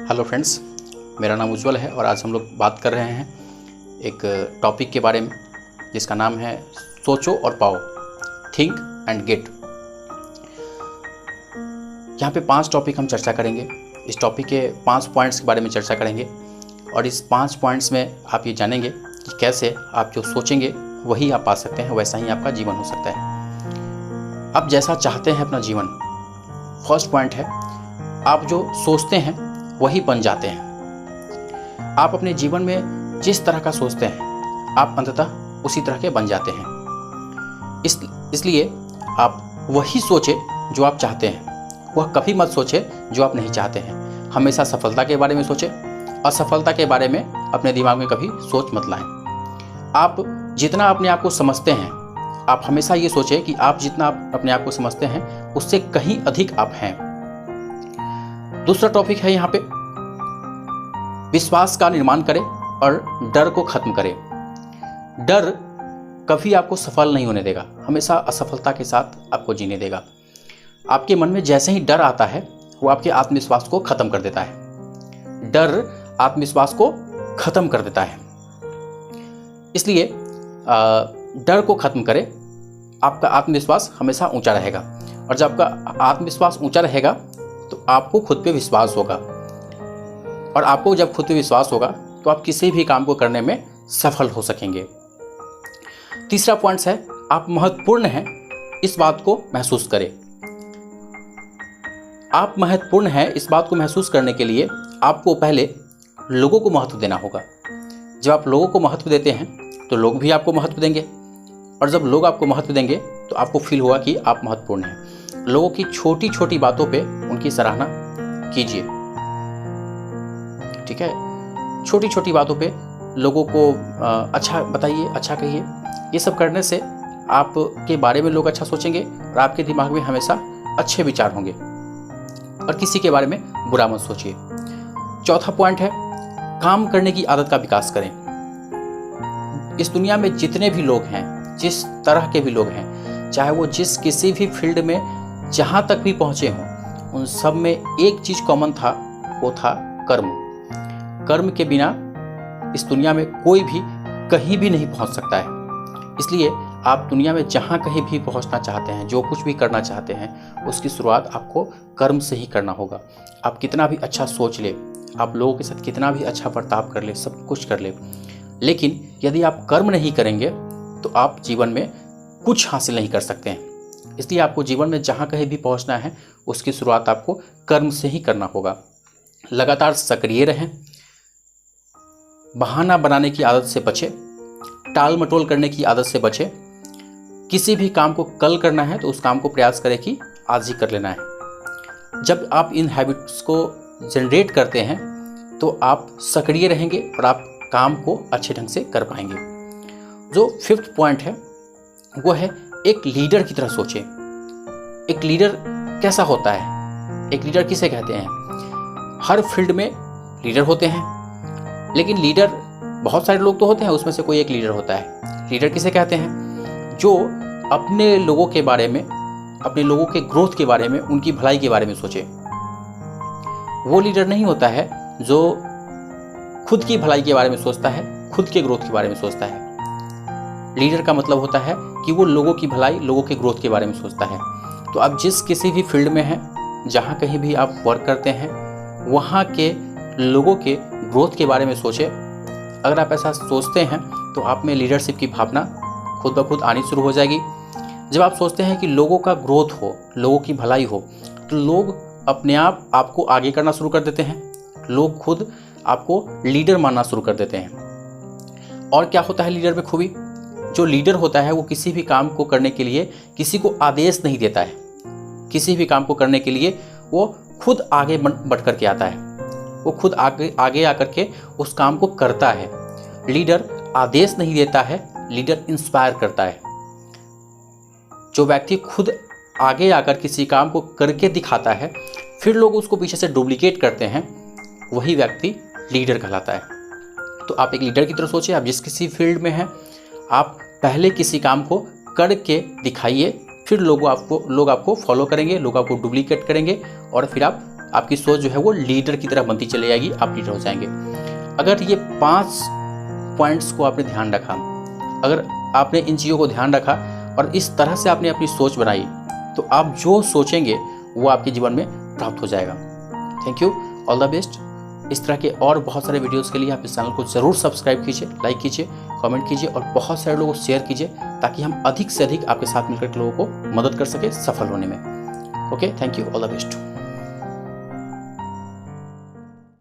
Hello friends, मेरा नाम उज्जवल है और आज हम लोग बात कर रहे हैं एक टॉपिक के बारे में जिसका नाम है सोचो और पाओ, थिंक एंड गेट। यहाँ पे 5 टॉपिक हम चर्चा करेंगे। इस टॉपिक के 5 पॉइंट्स के बारे में चर्चा करेंगे और इस 5 पॉइंट्स में आप ये जानेंगे कि कैसे आप जो सोचेंगे वही आप पा सकते हैं, वैसा ही आपका जीवन हो सकता है। आप जैसा चाहते हैं अपना जीवन। फर्स्ट पॉइंट है, आप जो सोचते हैं वही बन जाते हैं। आप अपने जीवन में जिस तरह का सोचते हैं आप अंततः उसी तरह के बन जाते हैं। इसलिए आप वही सोचें जो आप चाहते हैं, वह कभी मत सोचें जो आप नहीं चाहते हैं। हमेशा सफलता के बारे में सोचें, असफलता के बारे में अपने दिमाग में कभी सोच मत लाएं। आप जितना अपने आप को समझते हैं, आप हमेशा ये सोचें कि आप जितना अपने आप को समझते हैं उससे कहीं अधिक आप हैं। दूसरा टॉपिक है यहाँ पे, विश्वास का निर्माण करें और डर को खत्म करें। डर कभी आपको सफल नहीं होने देगा, हमेशा असफलता के साथ आपको जीने देगा। आपके मन में जैसे ही डर आता है वो आपके आत्मविश्वास को खत्म कर देता है। डर आत्मविश्वास को खत्म कर देता है। इसलिए डर को खत्म करें, आपका आत्मविश्वास हमेशा ऊंचा रहेगा। और जब आपका आत्मविश्वास ऊंचा रहेगा तो आपको खुद पे विश्वास होगा, और आपको जब खुद पे विश्वास होगा तो आप किसी भी काम को करने में सफल हो सकेंगे। तीसरा पॉइंट है, आप महत्वपूर्ण हैं इस बात को महसूस करें। आप महत्वपूर्ण हैं इस बात को महसूस करने के लिए आपको पहले लोगों को महत्व देना होगा। जब आप लोगों को महत्व देते हैं तो लोग भी आपको महत्व देंगे, और जब लोग आपको महत्व देंगे तो आपको फील होगा कि आप महत्वपूर्ण हैं। लोगों की छोटी छोटी बातों पे उनकी सराहना कीजिए, ठीक है। छोटी छोटी बातों पे लोगों को अच्छा बताइए, अच्छा कहिए। ये सब करने से आपके बारे में लोग अच्छा सोचेंगे और आपके दिमाग में हमेशा अच्छे विचार होंगे, और किसी के बारे में बुरा मत सोचिए। चौथा पॉइंट है, काम करने की आदत का विकास करें। इस दुनिया में जितने भी लोग हैं, जिस तरह के भी लोग हैं, चाहे वो जिस किसी भी फील्ड में जहाँ तक भी पहुँचे हों, उन सब में एक चीज़ कॉमन था, वो था कर्म। कर्म के बिना इस दुनिया में कोई भी कहीं भी नहीं पहुँच सकता है। इसलिए आप दुनिया में जहाँ कहीं भी पहुँचना चाहते हैं, जो कुछ भी करना चाहते हैं, उसकी शुरुआत आपको कर्म से ही करना होगा। आप कितना भी अच्छा सोच ले, आप लोगों के साथ कितना भी अच्छा बर्ताव कर ले, सब कुछ कर ले, लेकिन यदि आप कर्म नहीं करेंगे तो आप जीवन में कुछ हासिल नहीं कर सकते हैं। इसलिए आपको जीवन में जहाँ कहीं भी पहुँचना है उसकी शुरुआत आपको कर्म से ही करना होगा। लगातार सक्रिय रहें, बहाना बनाने की आदत से बचें, टाल मटोल करने की आदत से बचें। किसी भी काम को कल करना है तो उस काम को प्रयास करें कि आज ही कर लेना है। जब आप इन हैबिट्स को जनरेट करते हैं तो आप सक्रिय रहेंगे और आप काम को अच्छे ढंग से कर पाएंगे। जो 5th पॉइंट है वो है, एक लीडर की तरह सोचें। एक लीडर कैसा होता है? एक लीडर किसे कहते हैं? हर फील्ड में लीडर होते हैं, लेकिन लीडर बहुत सारे लोग तो होते हैं, उसमें से कोई एक लीडर होता है। लीडर किसे कहते हैं? जो अपने लोगों के बारे में, अपने लोगों के ग्रोथ के बारे में, उनकी भलाई के बारे में सोचे। वो लीडर नहीं होता है जो खुद की भलाई के बारे में सोचता है, खुद के ग्रोथ के बारे में सोचता है। लीडर का मतलब होता है कि वो लोगों की भलाई, लोगों के ग्रोथ के बारे में सोचता है। तो आप जिस किसी भी फील्ड में हैं, जहाँ कहीं भी आप वर्क करते हैं, वहाँ के लोगों के ग्रोथ के बारे में सोचें। अगर आप ऐसा सोचते हैं तो आप में लीडरशिप की भावना खुद ब खुद आनी शुरू हो जाएगी। जब आप सोचते हैं कि लोगों का ग्रोथ हो, लोगों की भलाई हो, तो लोग अपने आप आपको आगे करना शुरू कर देते हैं। लोग खुद आपको लीडर मानना शुरू कर देते हैं। और क्या होता है लीडर में खूबी? जो लीडर होता है वो किसी भी काम को करने के लिए किसी को आदेश नहीं देता है। किसी भी काम को करने के लिए वो खुद आगे बढ़ कर के आता है, वो खुद आगे आकर के उस काम को करता है। लीडर आदेश नहीं देता है, लीडर इंस्पायर करता है। जो व्यक्ति खुद आगे आकर किसी काम को करके दिखाता है, फिर लोग उसको पीछे से डुप्लीकेट करते हैं, वही व्यक्ति लीडर कहलाता है। तो आप एक लीडर की तरह सोचिए। आप जिस किसी फील्ड में हैं, आप पहले किसी काम को करके दिखाइए, फिर लोग आपको फॉलो करेंगे, लोग आपको डुप्लीकेट करेंगे और फिर आप आपकी सोच जो है वो लीडर की तरह बनती चली जाएगी, आप लीडर हो जाएंगे। अगर ये 5 पॉइंट्स को आपने ध्यान रखा, अगर आपने इन चीज़ों को ध्यान रखा और इस तरह से आपने अपनी सोच बनाई, तो आप जो सोचेंगे वो आपके जीवन में प्राप्त हो जाएगा। Thank you, all the best. इस तरह के और बहुत सारे वीडियोस के लिए आप इस चैनल को ज़रूर सब्सक्राइब कीजिए, लाइक कीजिए, कमेंट कीजिए और बहुत सारे लोगों को शेयर कीजिए, ताकि हम अधिक से अधिक आपके साथ मिलकर लोगों को मदद कर सके सफल होने में। Okay, thank you, all the best.